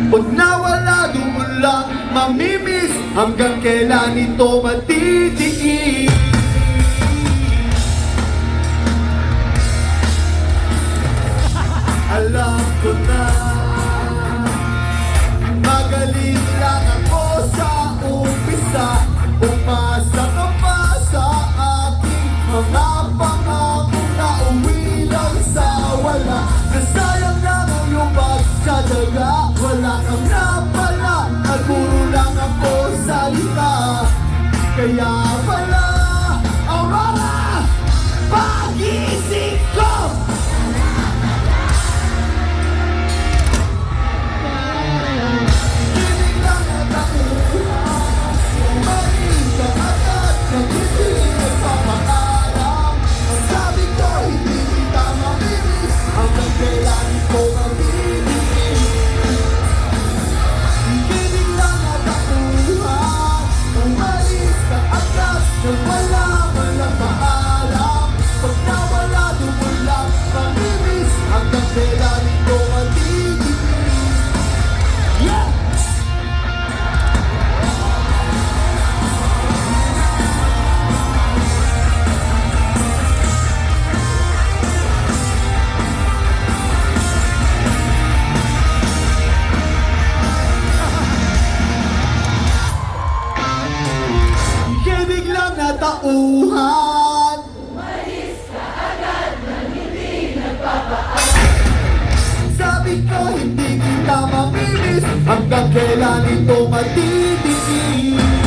Pag nawala doon lang mamimiss, hanggang kailan ito matitiis? Alam ko na magaling lang ako sa umpisa. Umasa ka pa sa aking mga pangako na uwi lang sa wala. Nasayang lang ang iyong pagtsatsaga. Wala kang napala at puro lang ako salita. Kaya pala ang mga pag-iisip ko tauhan. Umalis ka agad nang hindi nagpapaalam. Sabi ko hindi kita mamimiss, hanggang kailan ito matitiis?